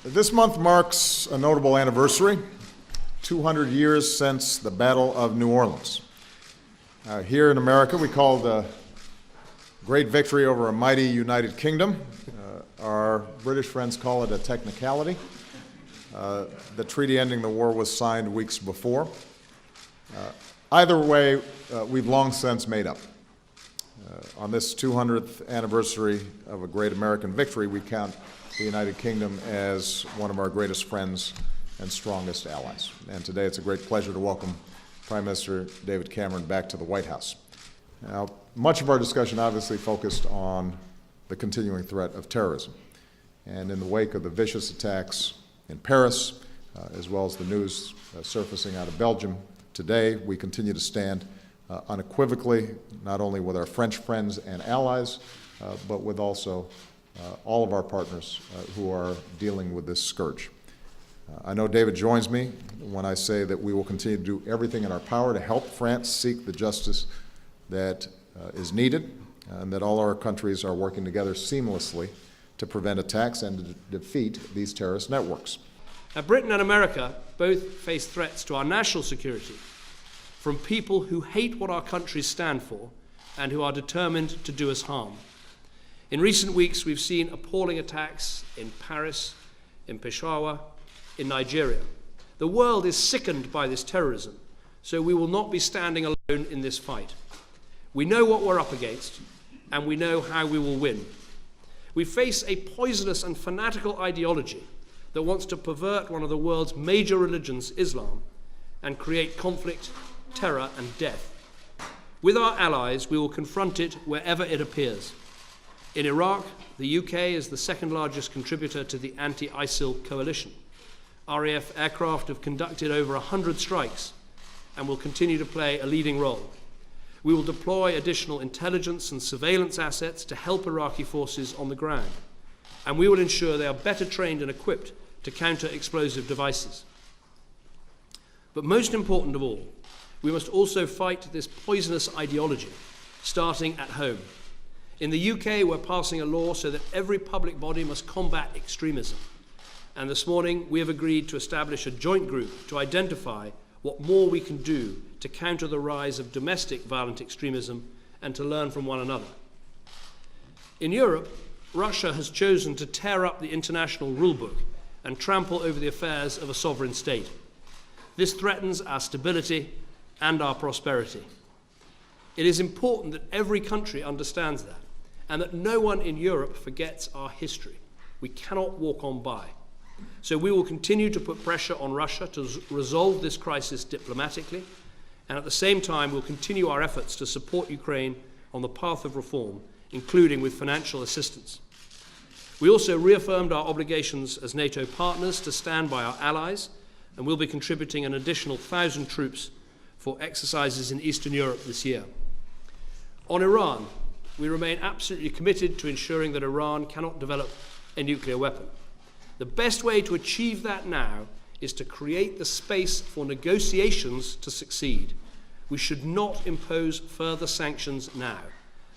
This month marks a notable anniversary, 200 years since the Battle of New Orleans. Here in America, we call the great victory over a mighty United Kingdom. Our British friends call it a technicality. The treaty ending the war was signed weeks before. Either way, we've long since made up. On this 200th anniversary of a great American victory, we count the United Kingdom as one of our greatest friends and strongest allies. And today it's a great pleasure to welcome Prime Minister David Cameron back to the White House. Now, much of our discussion obviously focused on the continuing threat of terrorism. And in the wake of the vicious attacks in Paris, as well as the news surfacing out of Belgium today, we continue to stand unequivocally, not only with our French friends and allies, but with also all of our partners who are dealing with this scourge. I know David joins me when I say that we will continue to do everything in our power to help France seek the justice that is needed, and that all our countries are working together seamlessly to prevent attacks and to defeat these terrorist networks. Now, Britain and America both face threats to our national security from people who hate what our countries stand for and who are determined to do us harm. In recent weeks, we've seen appalling attacks in Paris, in Peshawar, in Nigeria. The world is sickened by this terrorism, so we will not be standing alone in this fight. We know what we're up against, and we know how we will win. We face a poisonous and fanatical ideology that wants to pervert one of the world's major religions, Islam, and create conflict, terror, and death. With our allies, we will confront it wherever it appears. In Iraq, the UK is the second largest contributor to the anti-ISIL coalition. RAF aircraft have conducted over 100 strikes and will continue to play a leading role. We will deploy additional intelligence and surveillance assets to help Iraqi forces on the ground, and we will ensure they are better trained and equipped to counter explosive devices. But most important of all, we must also fight this poisonous ideology, starting at home. In the UK, we're passing a law so that every public body must combat extremism. And this morning, we have agreed to establish a joint group to identify what more we can do to counter the rise of domestic violent extremism and to learn from one another. In Europe, Russia has chosen to tear up the international rulebook and trample over the affairs of a sovereign state. This threatens our stability and our prosperity. It is important that every country understands that, and that no one in Europe forgets our history. We cannot walk on by. So we will continue to put pressure on Russia to resolve this crisis diplomatically, and at the same time we'll continue our efforts to support Ukraine on the path of reform, including with financial assistance. We also reaffirmed our obligations as NATO partners to stand by our allies, and we'll be contributing an additional 1,000 troops for exercises in Eastern Europe this year. On Iran, we remain absolutely committed to ensuring that Iran cannot develop a nuclear weapon. The best way to achieve that now is to create the space for negotiations to succeed. We should not impose further sanctions now.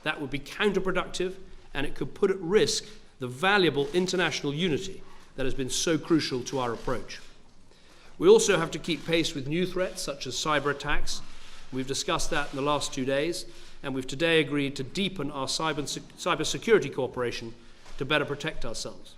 That would be counterproductive, and it could put at risk the valuable international unity that has been so crucial to our approach. We also have to keep pace with new threats such as cyber attacks. We've discussed that in the last 2 days, and we've today agreed to deepen our cybersecurity cooperation to better protect ourselves.